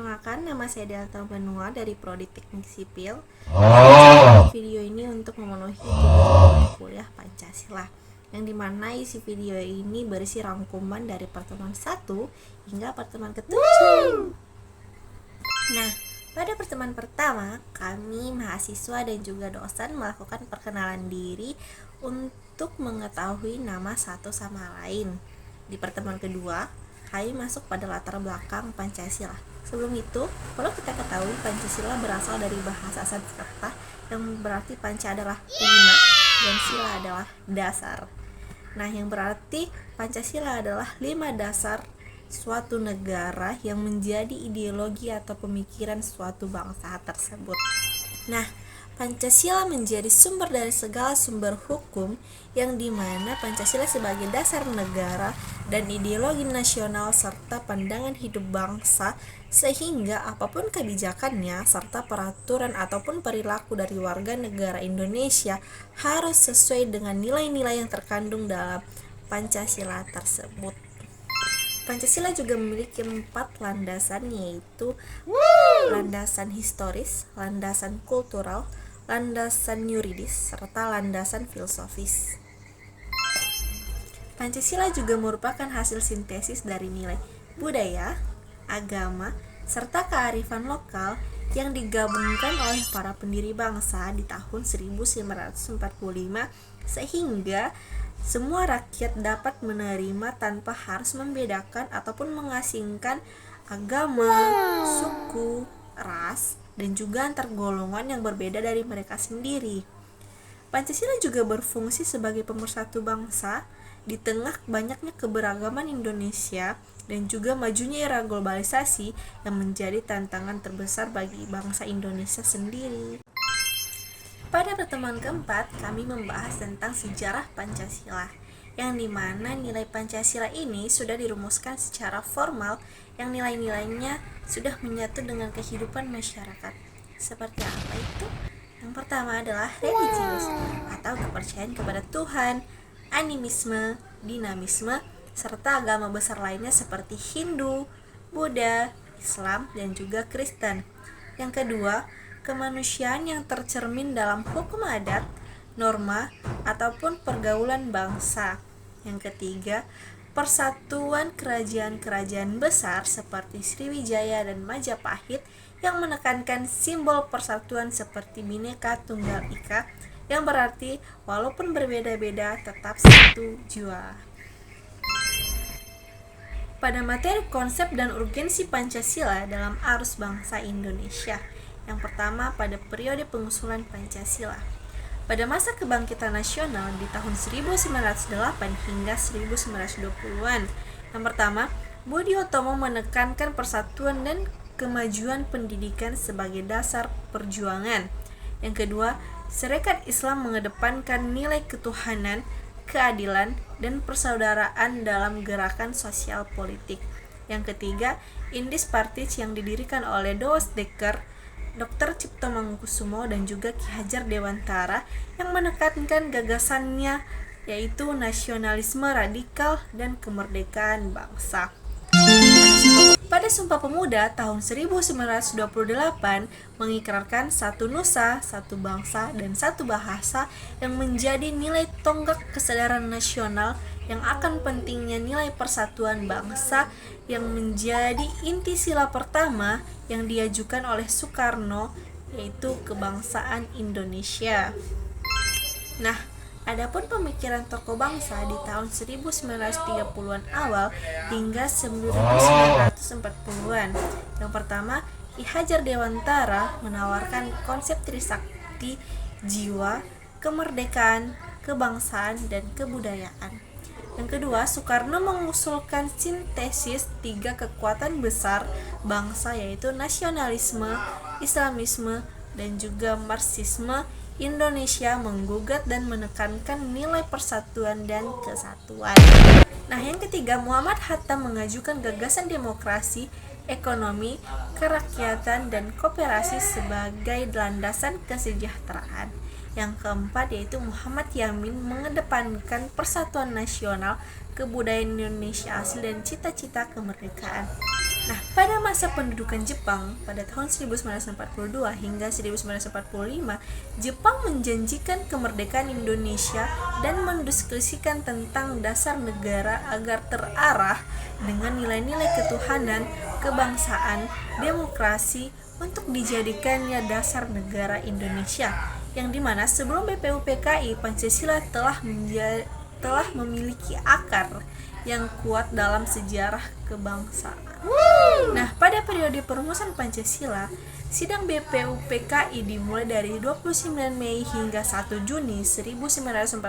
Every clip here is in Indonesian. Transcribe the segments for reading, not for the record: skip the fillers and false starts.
Perkenalkan, nama saya Delta Benua dari Prodi Teknik Sipil. Video ini untuk memenuhi tugas kuliah Pancasila, yang dimana isi video ini berisi rangkuman dari pertemuan 1 hingga pertemuan ke-7. Nah, pada pertemuan pertama, kami mahasiswa dan juga dosen melakukan perkenalan diri untuk mengetahui nama satu sama lain. Di pertemuan kedua, kami masuk pada latar belakang Pancasila. Sebelum itu, perlu kita ketahui Pancasila berasal dari bahasa Sanskerta yang berarti panca adalah 5 dan sila adalah dasar. Nah, yang berarti Pancasila adalah 5 dasar suatu negara yang menjadi ideologi atau pemikiran suatu bangsa tersebut. Nah, Pancasila menjadi sumber dari segala sumber hukum, yang dimana Pancasila sebagai dasar negara dan ideologi nasional serta pandangan hidup bangsa, sehingga apapun kebijakannya serta peraturan ataupun perilaku dari warga negara Indonesia harus sesuai dengan nilai-nilai yang terkandung dalam Pancasila tersebut. Pancasila juga memiliki 4 landasan, yaitu landasan historis, landasan kultural, landasan yuridis, serta landasan filosofis. Pancasila juga merupakan hasil sintesis dari nilai budaya, agama, serta kearifan lokal yang digabungkan oleh para pendiri bangsa di tahun 1945, sehingga semua rakyat dapat menerima tanpa harus membedakan ataupun mengasingkan agama, suku, ras, dan juga antar golongan yang berbeda dari mereka sendiri. Pancasila juga berfungsi sebagai pemersatu bangsa di tengah banyaknya keberagaman Indonesia dan juga majunya era globalisasi yang menjadi tantangan terbesar bagi bangsa Indonesia sendiri. Pada pertemuan keempat, kami membahas tentang sejarah Pancasila, yang dimana nilai Pancasila ini sudah dirumuskan secara formal, yang nilai-nilainya sudah menyatu dengan kehidupan masyarakat. Seperti apa itu? Yang pertama adalah religius atau kepercayaan kepada Tuhan, animisme, dinamisme, serta agama besar lainnya seperti Hindu, Buddha, Islam, dan juga Kristen. Yang kedua, kemanusiaan yang tercermin dalam hukum adat, norma, ataupun pergaulan bangsa. Yang ketiga, persatuan kerajaan-kerajaan besar seperti Sriwijaya dan Majapahit yang menekankan simbol persatuan seperti Bhinneka Tunggal Ika, yang berarti walaupun berbeda-beda tetap satu jua. Pada materi konsep dan urgensi Pancasila dalam arus bangsa Indonesia. Yang pertama, pada periode pengusulan Pancasila. Pada masa kebangkitan nasional di tahun 1908 hingga 1920-an. Yang pertama, Budi Utomo menekankan persatuan dan kemajuan pendidikan sebagai dasar perjuangan. Yang kedua, Serikat Islam mengedepankan nilai ketuhanan, keadilan, dan persaudaraan dalam gerakan sosial politik. Yang ketiga, Indis Partis yang didirikan oleh Doos Dekker, Dr. Cipto Mangunkusumo, dan juga Ki Hajar Dewantara yang menekankan gagasannya, yaitu nasionalisme radikal dan kemerdekaan bangsa. Pada Sumpah Pemuda tahun 1928 mengikrarkan satu nusa, satu bangsa, dan satu bahasa yang menjadi nilai tonggak kesadaran nasional, yang akan pentingnya nilai persatuan bangsa yang menjadi inti sila pertama yang diajukan oleh Soekarno, yaitu kebangsaan Indonesia. Nah, adapun pemikiran tokoh bangsa di tahun 1930-an awal hingga 1940-an. Yang pertama, Ki Hajar Dewantara menawarkan konsep Trisakti, jiwa, kemerdekaan, kebangsaan, dan kebudayaan. Yang kedua, Soekarno mengusulkan sintesis 3 kekuatan besar bangsa, yaitu nasionalisme, Islamisme, dan juga Marxisme. Indonesia menggugat dan menekankan nilai persatuan dan kesatuan. Nah, yang ketiga, Muhammad Hatta mengajukan gagasan demokrasi, ekonomi, kerakyatan, dan koperasi sebagai landasan kesejahteraan. Yang keempat, yaitu Muhammad Yamin mengedepankan persatuan nasional, kebudayaan Indonesia asli, dan cita-cita kemerdekaan. Nah, pada masa pendudukan Jepang pada tahun 1942 hingga 1945, Jepang menjanjikan kemerdekaan Indonesia dan mendiskusikan tentang dasar negara agar terarah dengan nilai-nilai ketuhanan, kebangsaan, demokrasi untuk dijadikannya dasar negara Indonesia, yang dimana sebelum BPUPKI Pancasila telah memiliki akar yang kuat dalam sejarah kebangsaan. Nah, pada periode perumusan Pancasila, sidang BPUPKI dimulai dari 29 Mei hingga 1 Juni 1945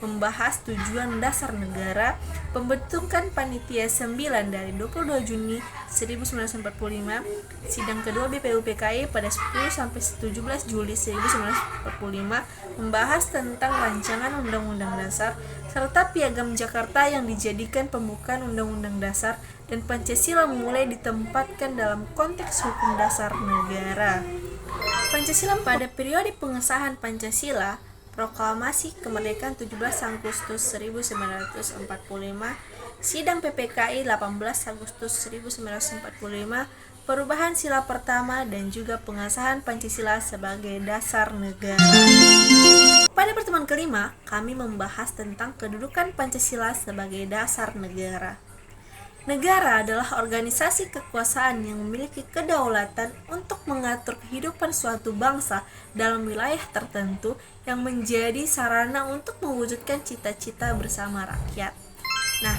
membahas tujuan dasar negara, pembentukan panitia 9 dari 22 Juni 1945, sidang kedua BPUPKI pada 10 sampai 17 Juli 1945 membahas tentang rancangan Undang-Undang Dasar serta Piagam Jakarta yang dijadikan pembukaan Undang-Undang Dasar, dan Pancasila mulai ditempatkan dalam konteks hukum dasar negara. Pancasila pada periode pengesahan Pancasila, Proklamasi Kemerdekaan 17 Agustus 1945, Sidang PPKI 18 Agustus 1945, perubahan sila pertama, dan juga pengesahan Pancasila sebagai dasar negara. Pada pertemuan kelima, kami membahas tentang kedudukan Pancasila sebagai dasar negara. Negara adalah organisasi kekuasaan yang memiliki kedaulatan untuk mengatur kehidupan suatu bangsa dalam wilayah tertentu yang menjadi sarana untuk mewujudkan cita-cita bersama rakyat. Nah,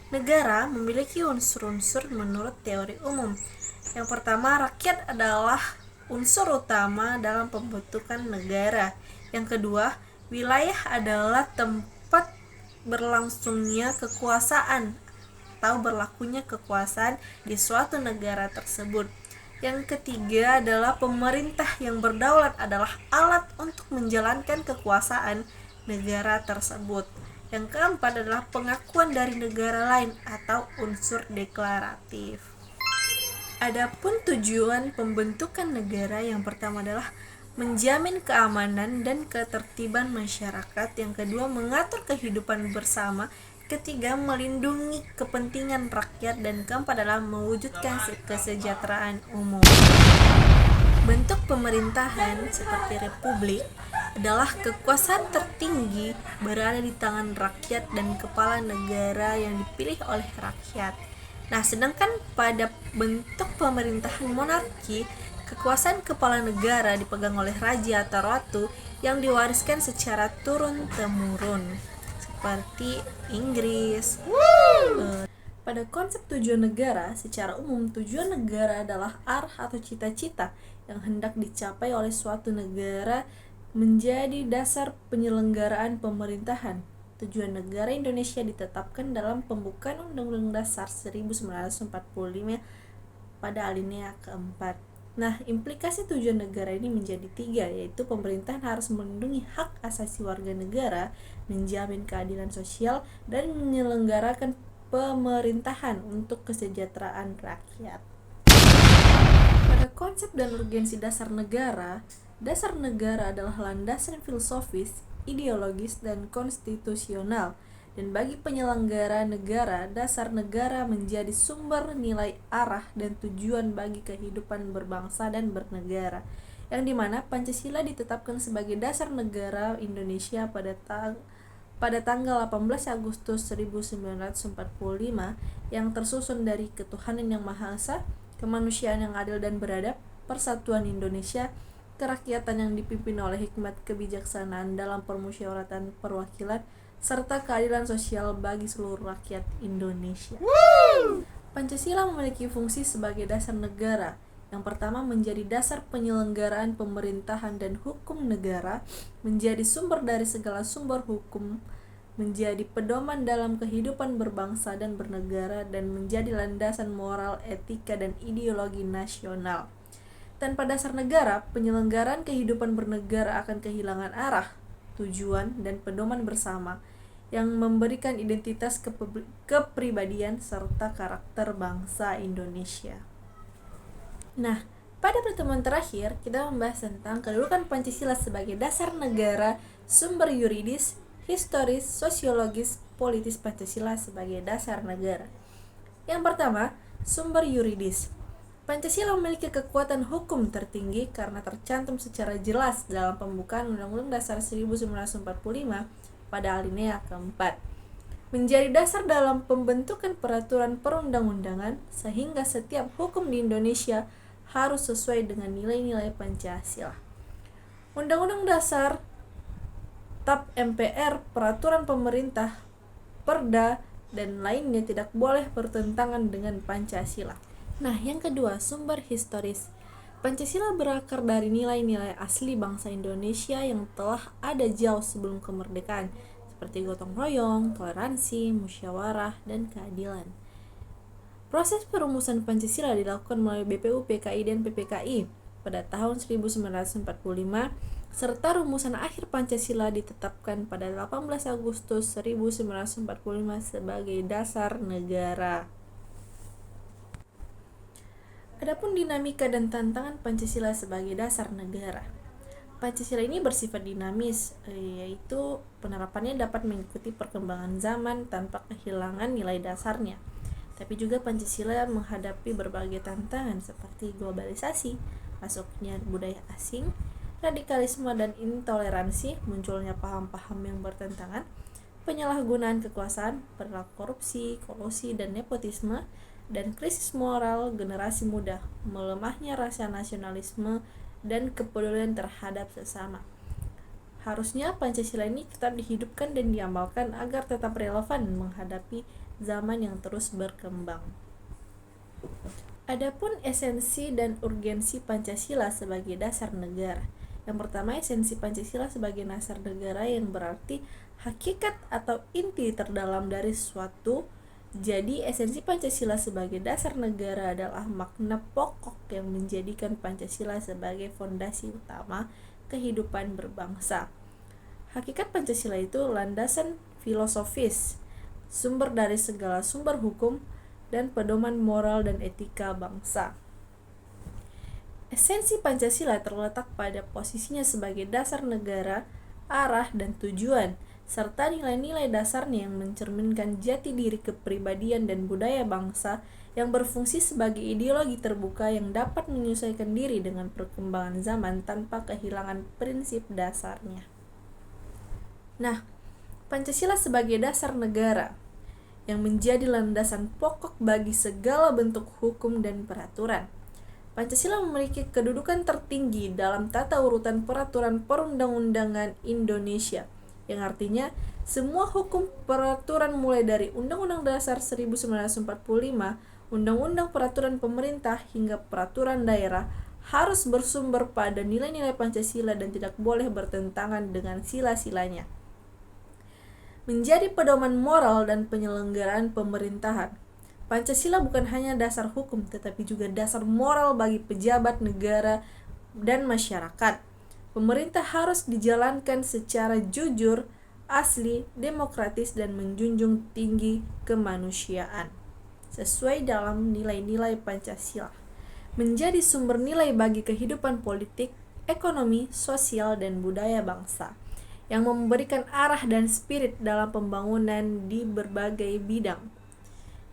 negara memiliki unsur-unsur menurut teori umum. Yang pertama, rakyat adalah unsur utama dalam pembentukan negara. Yang kedua, wilayah adalah tempat berlangsungnya kekuasaan atau berlakunya kekuasaan di suatu negara tersebut. Yang ketiga adalah pemerintah yang berdaulat adalah alat untuk menjalankan kekuasaan negara tersebut. Yang keempat adalah pengakuan dari negara lain atau unsur deklaratif. Adapun tujuan pembentukan negara, yang pertama adalah menjamin keamanan dan ketertiban masyarakat, yang kedua mengatur kehidupan bersama, ketiga melindungi kepentingan rakyat, dan keempat adalah mewujudkan kesejahteraan umum. Bentuk pemerintahan seperti republik adalah kekuasaan tertinggi berada di tangan rakyat dan kepala negara yang dipilih oleh rakyat. Nah, sedangkan pada bentuk pemerintahan monarki, kekuasaan kepala negara dipegang oleh raja atau ratu yang diwariskan secara turun-temurun, seperti Inggris. Pada konsep tujuan negara, secara umum tujuan negara adalah arah atau cita-cita yang hendak dicapai oleh suatu negara menjadi dasar penyelenggaraan pemerintahan. Tujuan negara Indonesia ditetapkan dalam pembukaan Undang-Undang Dasar 1945 pada alinea keempat. Nah, implikasi tujuan negara ini menjadi 3, yaitu pemerintahan harus melindungi hak asasi warga negara, menjamin keadilan sosial, dan menyelenggarakan pemerintahan untuk kesejahteraan rakyat. Pada konsep dan urgensi dasar negara adalah landasan filosofis, ideologis, dan konstitusional. Dan bagi penyelenggara negara, dasar negara menjadi sumber nilai arah dan tujuan bagi kehidupan berbangsa dan bernegara, yang dimana Pancasila ditetapkan sebagai dasar negara Indonesia pada tanggal 18 Agustus 1945 yang tersusun dari ketuhanan yang Maha Esa, kemanusiaan yang adil dan beradab, persatuan Indonesia, kerakyatan yang dipimpin oleh hikmat kebijaksanaan dalam permusyawaratan perwakilan, serta keadilan sosial bagi seluruh rakyat Indonesia. Pancasila memiliki fungsi sebagai dasar negara. Yang pertama, menjadi dasar penyelenggaraan pemerintahan dan hukum negara, menjadi sumber dari segala sumber hukum, menjadi pedoman dalam kehidupan berbangsa dan bernegara, dan menjadi landasan moral, etika, dan ideologi nasional. Tanpa dasar negara, penyelenggaraan kehidupan bernegara akan kehilangan arah, tujuan, dan pedoman bersama yang memberikan identitas kepribadian serta karakter bangsa Indonesia. Nah, pada pertemuan terakhir kita membahas tentang kedudukan Pancasila sebagai dasar negara, sumber yuridis, historis, sosiologis, politis Pancasila sebagai dasar negara. Yang pertama, sumber yuridis. Pancasila memiliki kekuatan hukum tertinggi karena tercantum secara jelas dalam pembukaan Undang-Undang Dasar 1945 pada alinea keempat. Menjadi dasar dalam pembentukan peraturan perundang-undangan sehingga setiap hukum di Indonesia harus sesuai dengan nilai-nilai Pancasila. Undang-Undang Dasar, TAP MPR, peraturan pemerintah, Perda, dan lainnya tidak boleh bertentangan dengan Pancasila. Nah, yang kedua, sumber historis. Pancasila berakar dari nilai-nilai asli bangsa Indonesia yang telah ada jauh sebelum kemerdekaan, seperti gotong royong, toleransi, musyawarah, dan keadilan. Proses perumusan Pancasila dilakukan melalui BPU, PKI, dan PPKI pada tahun 1945, serta rumusan akhir Pancasila ditetapkan pada 18 Agustus 1945 sebagai dasar negara. Adapun dinamika dan tantangan Pancasila sebagai dasar negara. Pancasila ini bersifat dinamis, yaitu penerapannya dapat mengikuti perkembangan zaman tanpa kehilangan nilai dasarnya. Tapi juga Pancasila menghadapi berbagai tantangan seperti globalisasi, masuknya budaya asing, radikalisme dan intoleransi, munculnya paham-paham yang bertentangan, penyalahgunaan kekuasaan, perilaku korupsi, kolusi, dan nepotisme, dan krisis moral generasi muda, melemahnya rasa nasionalisme dan kepedulian terhadap sesama. Harusnya Pancasila ini tetap dihidupkan dan diamalkan agar tetap relevan menghadapi zaman yang terus berkembang. Adapun esensi dan urgensi Pancasila sebagai dasar negara. Yang pertama, esensi Pancasila sebagai dasar negara yang berarti hakikat atau inti terdalam dari suatu. Jadi, esensi Pancasila sebagai dasar negara adalah makna pokok yang menjadikan Pancasila sebagai fondasi utama kehidupan berbangsa. Hakikat Pancasila itu landasan filosofis, sumber dari segala sumber hukum, dan pedoman moral dan etika bangsa. Esensi Pancasila terletak pada posisinya sebagai dasar negara, arah dan tujuan, serta nilai-nilai dasarnya yang mencerminkan jati diri kepribadian dan budaya bangsa yang berfungsi sebagai ideologi terbuka yang dapat menyesuaikan diri dengan perkembangan zaman tanpa kehilangan prinsip dasarnya. Nah, Pancasila sebagai dasar negara yang menjadi landasan pokok bagi segala bentuk hukum dan peraturan. Pancasila memiliki kedudukan tertinggi dalam tata urutan peraturan perundang-undangan Indonesia, yang artinya semua hukum peraturan mulai dari Undang-Undang Dasar 1945, Undang-Undang Peraturan Pemerintah hingga peraturan daerah harus bersumber pada nilai-nilai Pancasila dan tidak boleh bertentangan dengan sila-silanya. Menjadi pedoman moral dan penyelenggaraan pemerintahan. Pancasila bukan hanya dasar hukum tetapi juga dasar moral bagi pejabat negara dan masyarakat. Pemerintah harus dijalankan secara jujur, asli, demokratis, dan menjunjung tinggi kemanusiaan sesuai dalam nilai-nilai Pancasila. Menjadi sumber nilai bagi kehidupan politik, ekonomi, sosial, dan budaya bangsa yang memberikan arah dan spirit dalam pembangunan di berbagai bidang.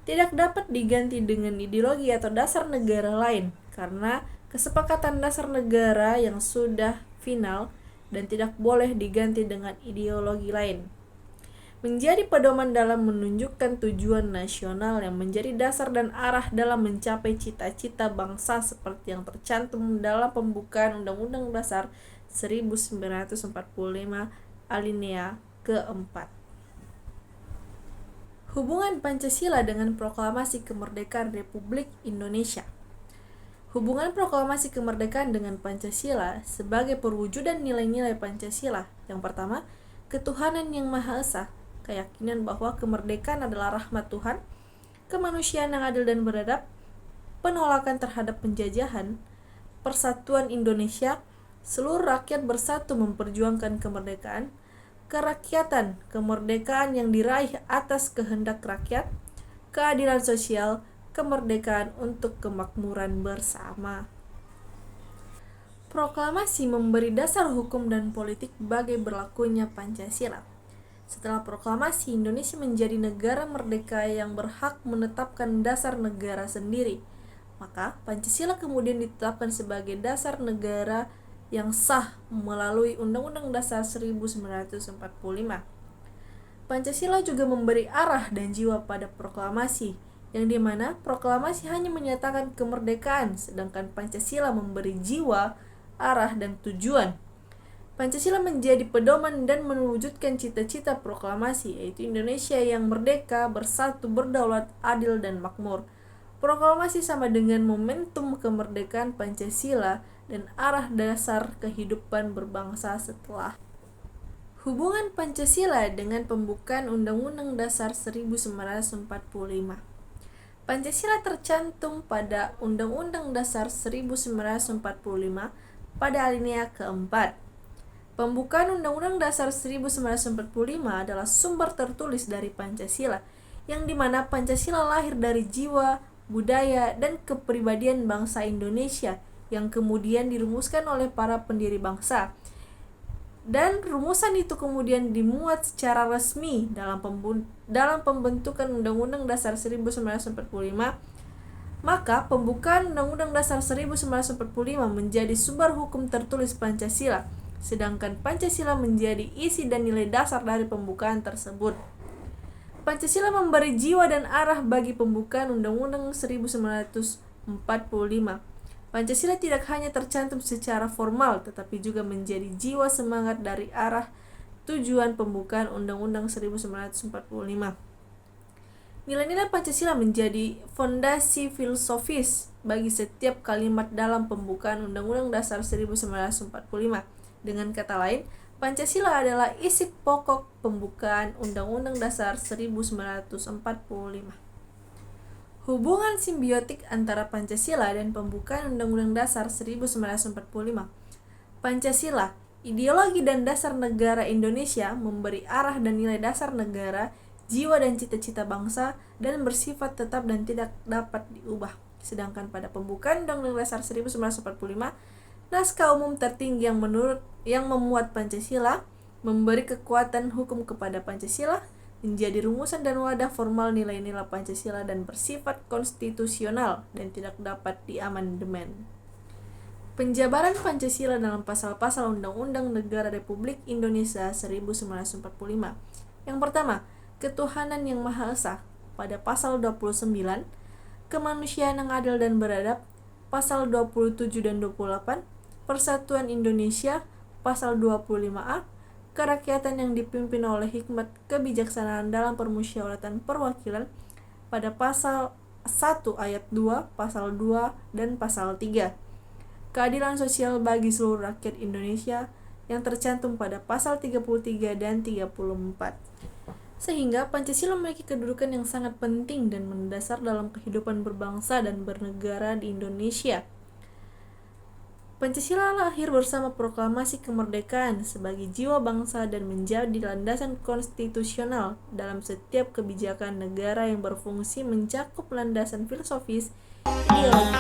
Tidak dapat diganti dengan ideologi atau dasar negara lain karena kesepakatan dasar negara yang sudah final dan tidak boleh diganti dengan ideologi lain. Menjadi pedoman dalam menunjukkan tujuan nasional yang menjadi dasar dan arah dalam mencapai cita-cita bangsa seperti yang tercantum dalam pembukaan Undang-Undang Dasar 1945 alinea keempat. Hubungan Pancasila dengan Proklamasi Kemerdekaan Republik Indonesia. Hubungan Proklamasi Kemerdekaan dengan Pancasila sebagai perwujudan nilai-nilai Pancasila. Yang pertama, ketuhanan yang Maha Esa, keyakinan bahwa kemerdekaan adalah rahmat Tuhan, kemanusiaan yang adil dan beradab, penolakan terhadap penjajahan, persatuan Indonesia, seluruh rakyat bersatu memperjuangkan kemerdekaan, kerakyatan, kemerdekaan yang diraih atas kehendak rakyat, keadilan sosial, kemerdekaan untuk kemakmuran bersama. Proklamasi memberi dasar hukum dan politik bagi berlakunya Pancasila. Setelah proklamasi, Indonesia menjadi negara merdeka yang berhak menetapkan dasar negara sendiri. Maka, Pancasila kemudian ditetapkan sebagai dasar negara yang sah melalui Undang-Undang Dasar 1945. Pancasila juga memberi arah dan jiwa pada proklamasi, yang dimana proklamasi hanya menyatakan kemerdekaan, sedangkan Pancasila memberi jiwa, arah, dan tujuan. Pancasila menjadi pedoman dan mewujudkan cita-cita proklamasi, yaitu Indonesia yang merdeka, bersatu, berdaulat, adil, dan makmur. Proklamasi sama dengan momentum kemerdekaan Pancasila dan arah dasar kehidupan berbangsa setelah. Hubungan Pancasila dengan pembukaan Undang-Undang Dasar 1945. Pancasila tercantum pada Undang-Undang Dasar 1945 pada alinea keempat. Pembukaan Undang-Undang Dasar 1945 adalah sumber tertulis dari Pancasila, yang dimana Pancasila lahir dari jiwa, budaya, dan kepribadian bangsa Indonesia yang kemudian dirumuskan oleh para pendiri bangsa. Dan rumusan itu kemudian dimuat secara resmi dalam pembentukan Undang-Undang Dasar 1945. Maka pembukaan Undang-Undang Dasar 1945 menjadi sumber hukum tertulis Pancasila, sedangkan Pancasila menjadi isi dan nilai dasar dari pembukaan tersebut. Pancasila memberi jiwa dan arah bagi pembukaan Undang-Undang 1945. Pancasila tidak hanya tercantum secara formal, tetapi juga menjadi jiwa semangat dari arah tujuan pembukaan Undang-Undang 1945. Nilai-nilai Pancasila menjadi fondasi filosofis bagi setiap kalimat dalam pembukaan Undang-Undang Dasar 1945. Dengan kata lain, Pancasila adalah isi pokok pembukaan Undang-Undang Dasar 1945. Hubungan simbiotik antara Pancasila dan pembukaan Undang-Undang Dasar 1945. Pancasila, ideologi dan dasar negara Indonesia, memberi arah dan nilai dasar negara, jiwa dan cita-cita bangsa, dan bersifat tetap dan tidak dapat diubah. Sedangkan pada pembukaan Undang-Undang Dasar 1945, naskah umum tertinggi yang memuat Pancasila, memberi kekuatan hukum kepada Pancasila, menjadi rumusan dan wadah formal nilai-nilai Pancasila dan bersifat konstitusional dan tidak dapat diamandemen. Penjabaran Pancasila dalam pasal-pasal Undang-Undang Negara Republik Indonesia 1945. Yang pertama, ketuhanan yang Maha Esa pada pasal 29, kemanusiaan yang adil dan beradab pasal 27 dan 28, Persatuan Indonesia pasal 25A, kerakyatan yang dipimpin oleh hikmat kebijaksanaan dalam permusyawaratan perwakilan pada pasal 1 ayat 2, pasal 2, dan pasal 3. Keadilan sosial bagi seluruh rakyat Indonesia yang tercantum pada pasal 33 dan 34. Sehingga Pancasila memiliki kedudukan yang sangat penting dan mendasar dalam kehidupan berbangsa dan bernegara di Indonesia. Pancasila lahir bersama proklamasi kemerdekaan sebagai jiwa bangsa dan menjadi landasan konstitusional dalam setiap kebijakan negara yang berfungsi mencakup landasan filosofis, ideologi,